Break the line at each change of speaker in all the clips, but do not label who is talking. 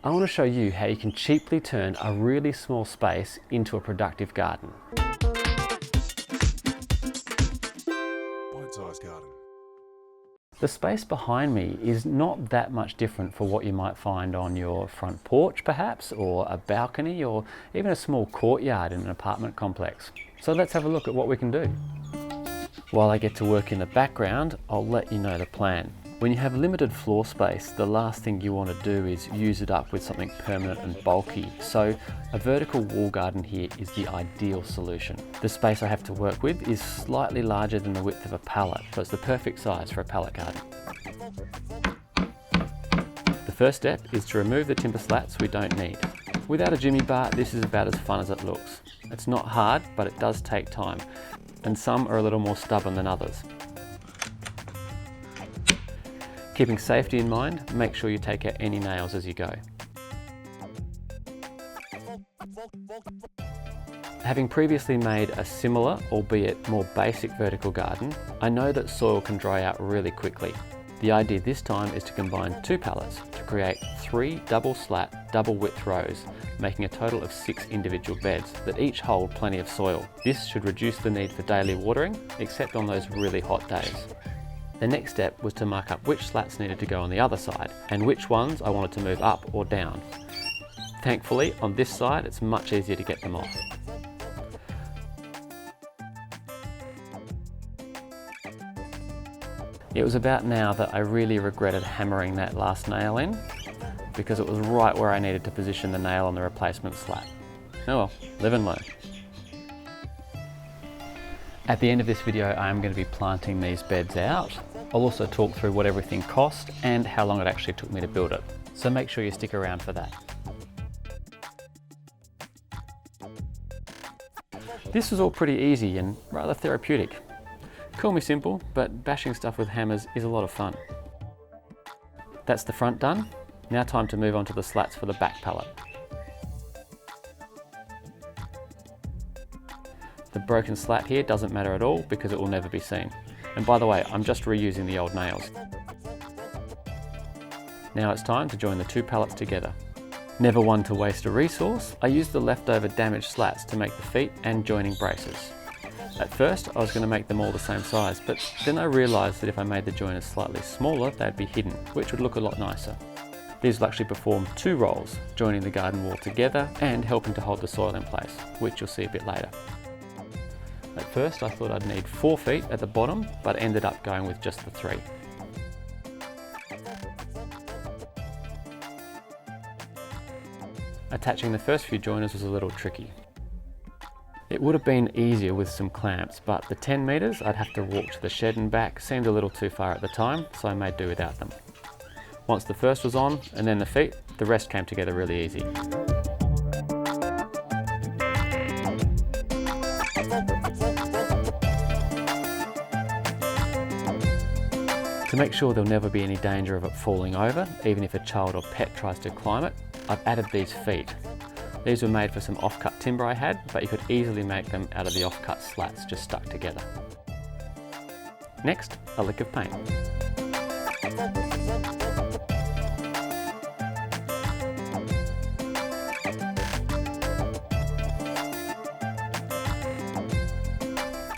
I want to show you how you can cheaply turn a really small space into a productive garden.
Bite-sized garden.
The space behind me is not that much different for what you might find on your front porch perhaps, or a balcony, or even a small courtyard in an apartment complex. So let's have a look at what we can do. While I get to work in the background, I'll let you know the plan. When you have limited floor space, the last thing you want to do is use it up with something permanent and bulky. So a vertical wall garden here is the ideal solution. The space I have to work with is slightly larger than the width of a pallet, so it's the perfect size for a pallet garden. The first step is to remove the timber slats we don't need. Without a jimmy bar, this is about as fun as it looks. It's not hard, but it does take time, and some are a little more stubborn than others. Keeping safety in mind, make sure you take out any nails as you go. Having previously made a similar, albeit more basic vertical garden, I know that soil can dry out really quickly. The idea this time is to combine 2 pallets to create 3 double slat, double width rows, making a total of 6 individual beds that each hold plenty of soil. This should reduce the need for daily watering, except on those really hot days. The next step was to mark up which slats needed to go on the other side and which ones I wanted to move up or down. Thankfully, on this side, it's much easier to get them off. It was about now that I really regretted hammering that last nail in, because it was right where I needed to position the nail on the replacement slat. Oh well, live and learn. At the end of this video, I am going to be planting these beds out. I'll also talk through what everything cost and how long it actually took me to build it. So make sure you stick around for that. This was all pretty easy and rather therapeutic. Call me simple, but bashing stuff with hammers is a lot of fun. That's the front done. Now time to move on to the slats for the back pallet. The broken slat here doesn't matter at all because it will never be seen. And by the way, I'm just reusing the old nails. Now it's time to join the 2 pallets together. Never one to waste a resource, I used the leftover damaged slats to make the feet and joining braces. At first, I was going to make them all the same size, but then I realised that if I made the joiners slightly smaller, they'd be hidden, which would look a lot nicer. These will actually perform 2 roles, joining the garden wall together and helping to hold the soil in place, which you'll see a bit later. At first, I thought I'd need 4 feet at the bottom, but ended up going with just the 3. Attaching the first few joiners was a little tricky. It would have been easier with some clamps, but the 10 metres I'd have to walk to the shed and back seemed a little too far at the time, so I made do without them. Once the first was on, and then the feet, the rest came together really easy. To make sure there'll never be any danger of it falling over, even if a child or pet tries to climb it, I've added these feet. These were made for some off-cut timber I had, but you could easily make them out of the off-cut slats just stuck together. Next, a lick of paint.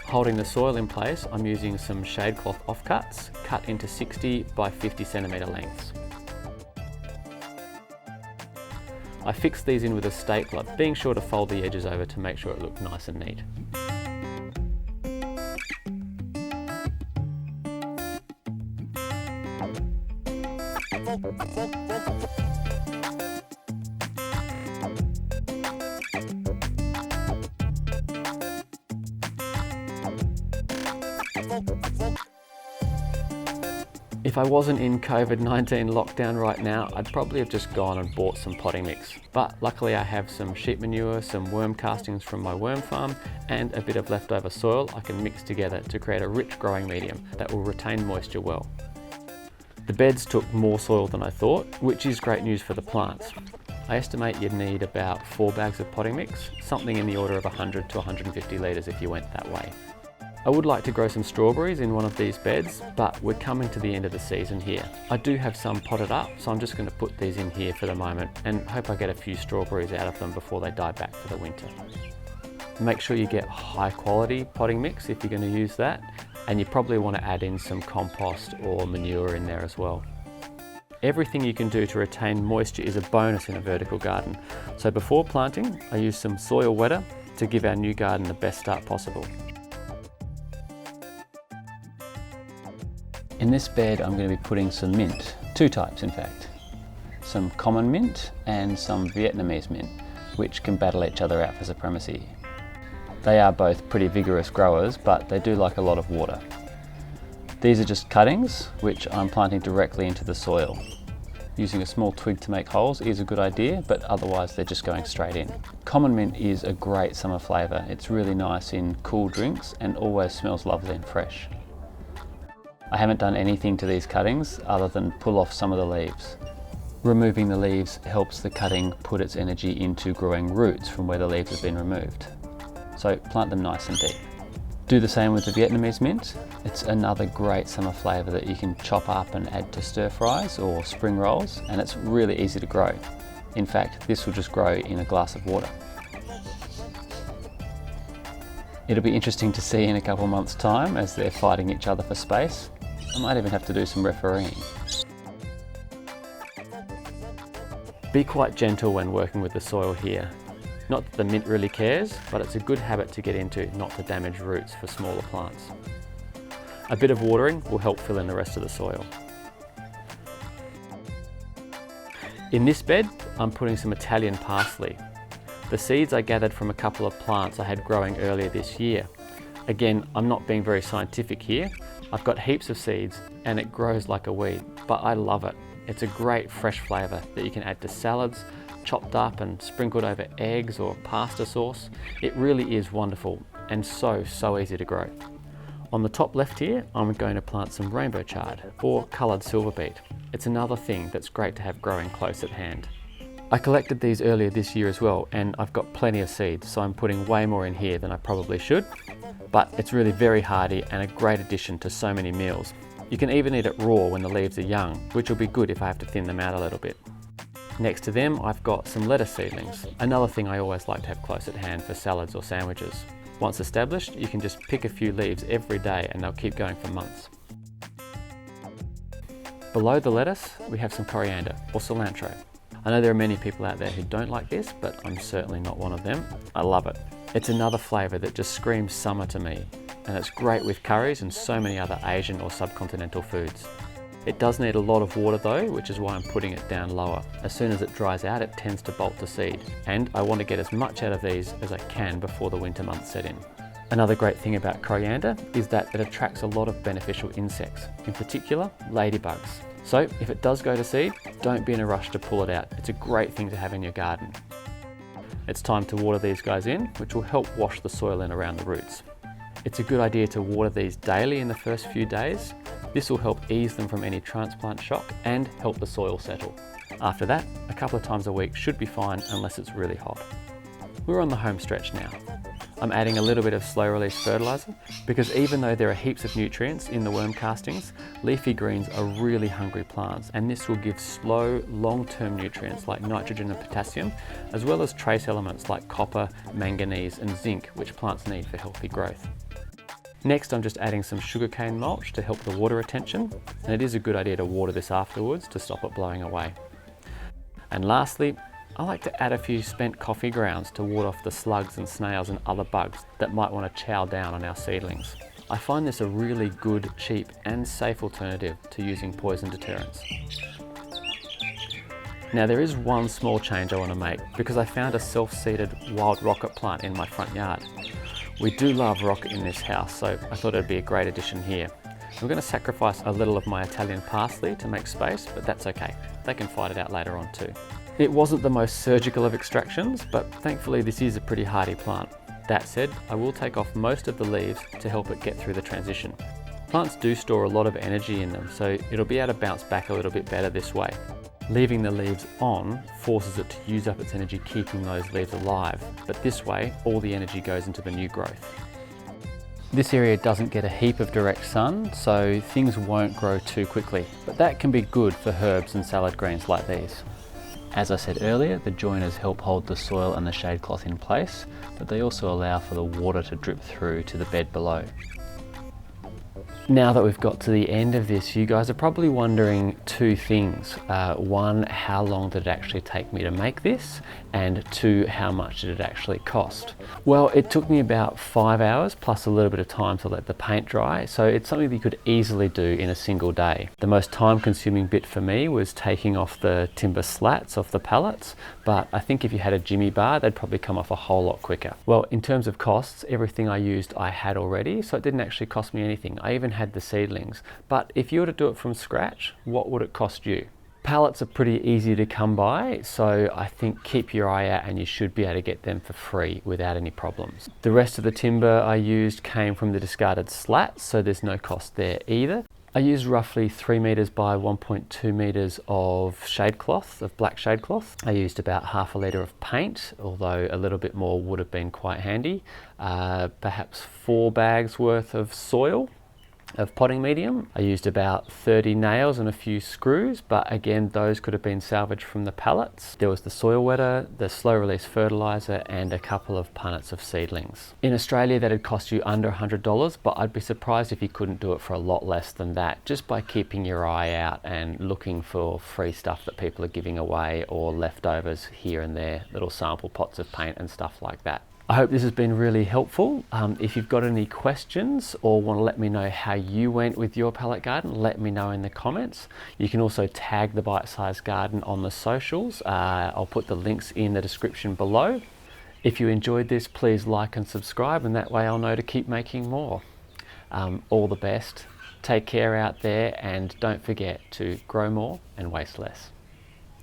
Holding the soil in place, I'm using some shade cloth offcuts cut into 60 by 50 centimetre lengths. I fixed these in with a stapler, being sure to fold the edges over to make sure it looked nice and neat. If I wasn't in COVID-19 lockdown right now, I'd probably have just gone and bought some potting mix. But luckily I have some sheep manure, some worm castings from my worm farm, and a bit of leftover soil I can mix together to create a rich growing medium that will retain moisture well. The beds took more soil than I thought, which is great news for the plants. I estimate you'd need about 4 bags of potting mix, something in the order of 100 to 150 litres if you went that way. I would like to grow some strawberries in one of these beds, but we're coming to the end of the season here. I do have some potted up, so I'm just going to put these in here for the moment and hope I get a few strawberries out of them before they die back for the winter. Make sure you get high quality potting mix if you're going to use that, and you probably want to add in some compost or manure in there as well. Everything you can do to retain moisture is a bonus in a vertical garden. So before planting, I use some soil wetter to give our new garden the best start possible. In this bed, I'm going to be putting some mint, two types in fact. Some common mint and some Vietnamese mint, which can battle each other out for supremacy. They are both pretty vigorous growers, but they do like a lot of water. These are just cuttings, which I'm planting directly into the soil. Using a small twig to make holes is a good idea, but otherwise they're just going straight in. Common mint is a great summer flavour. It's really nice in cool drinks and always smells lovely and fresh. I haven't done anything to these cuttings other than pull off some of the leaves. Removing the leaves helps the cutting put its energy into growing roots from where the leaves have been removed. So plant them nice and deep. Do the same with the Vietnamese mint. It's another great summer flavour that you can chop up and add to stir fries or spring rolls, and it's really easy to grow. In fact, this will just grow in a glass of water. It'll be interesting to see in a couple of months' time as they're fighting each other for space. I might even have to do some refereeing. Be quite gentle when working with the soil here. Not that the mint really cares, but it's a good habit to get into not to damage roots for smaller plants. A bit of watering will help fill in the rest of the soil. In this bed, I'm putting some Italian parsley. The seeds I gathered from a couple of plants I had growing earlier this year. Again, I'm not being very scientific here. I've got heaps of seeds and it grows like a weed, but I love it. It's a great fresh flavour that you can add to salads, chopped up and sprinkled over eggs or pasta sauce. It really is wonderful and so easy to grow. On the top left here, I'm going to plant some rainbow chard or coloured silver beet. It's another thing that's great to have growing close at hand. I collected these earlier this year as well, and I've got plenty of seeds, so I'm putting way more in here than I probably should, but it's really very hardy and a great addition to so many meals. You can even eat it raw when the leaves are young, which will be good if I have to thin them out a little bit. Next to them, I've got some lettuce seedlings, another thing I always like to have close at hand for salads or sandwiches. Once established, you can just pick a few leaves every day and they'll keep going for months. Below the lettuce, we have some coriander or cilantro. I know there are many people out there who don't like this, but I'm certainly not one of them. I love it. It's another flavour that just screams summer to me, and it's great with curries and so many other Asian or subcontinental foods. It does need a lot of water though, which is why I'm putting it down lower. As soon as it dries out, it tends to bolt to seed, and I want to get as much out of these as I can before the winter months set in. Another great thing about coriander is that it attracts a lot of beneficial insects, in particular ladybugs. So if it does go to seed, don't be in a rush to pull it out. It's a great thing to have in your garden. It's time to water these guys in, which will help wash the soil in around the roots. It's a good idea to water these daily in the first few days. This will help ease them from any transplant shock and help the soil settle. After that, a couple of times a week should be fine unless it's really hot. We're on the home stretch now. I'm adding a little bit of slow release fertilizer because even though there are heaps of nutrients in the worm castings, leafy greens are really hungry plants, and this will give slow, long-term nutrients like nitrogen and potassium, as well as trace elements like copper, manganese and zinc, which plants need for healthy growth. Next, I'm just adding some sugarcane mulch to help the water retention, and it is a good idea to water this afterwards to stop it blowing away. And lastly, I like to add a few spent coffee grounds to ward off the slugs and snails and other bugs that might want to chow down on our seedlings. I find this a really good, cheap and safe alternative to using poison deterrents. Now there is one small change I want to make because I found a self-seeded wild rocket plant in my front yard. We do love rocket in this house, so I thought it'd be a great addition here. I'm going to sacrifice a little of my Italian parsley to make space, but that's okay. They can fight it out later on too. It wasn't the most surgical of extractions, but thankfully this is a pretty hardy plant. That said, I will take off most of the leaves to help it get through the transition. Plants do store a lot of energy in them, so it'll be able to bounce back a little bit better this way. Leaving the leaves on forces it to use up its energy keeping those leaves alive, but this way all the energy goes into the new growth. This area doesn't get a heap of direct sun, so things won't grow too quickly, but that can be good for herbs and salad greens like these. As I said earlier, the joiners help hold the soil and the shade cloth in place, but they also allow for the water to drip through to the bed below. Now that we've got to the end of this, you guys are probably wondering two things. One, how long did it actually take me to make this? And two, how much did it actually cost? Well, it took me about 5 hours plus a little bit of time to let the paint dry, so it's something that you could easily do in a single day. The most time-consuming bit for me was taking off the timber slats off the pallets, but I think if you had a jimmy bar, they'd probably come off a whole lot quicker. Well, in terms of costs, everything I used I had already, so it didn't actually cost me anything. I even had the seedlings, but if you were to do it from scratch, what would it cost you? Pallets are pretty easy to come by, so I think keep your eye out and you should be able to get them for free without any problems. The rest of the timber I used came from the discarded slats, so there's no cost there either. I used roughly 3 meters by 1.2 meters of shade cloth, of black shade cloth. I used about half a litre of paint, although a little bit more would have been quite handy. Perhaps 4 bags worth of soil, of potting medium. I used about 30 nails and a few screws, but again, those could have been salvaged from the pallets. There was the soil wetter, the slow release fertilizer, and a couple of punnets of seedlings. In Australia, that'd cost you under $100, but I'd be surprised if you couldn't do it for a lot less than that, just by keeping your eye out and looking for free stuff that people are giving away or leftovers here and there, little sample pots of paint and stuff like that. I hope this has been really helpful. If you've got any questions or want to let me know how you went with your pallet garden, let me know in the comments. You can also tag the Bite Size Garden on the socials. I'll put the links in the description below. If you enjoyed this, please like and subscribe, and that way I'll know to keep making more. All the best. Take care out there, and don't forget to grow more and waste less.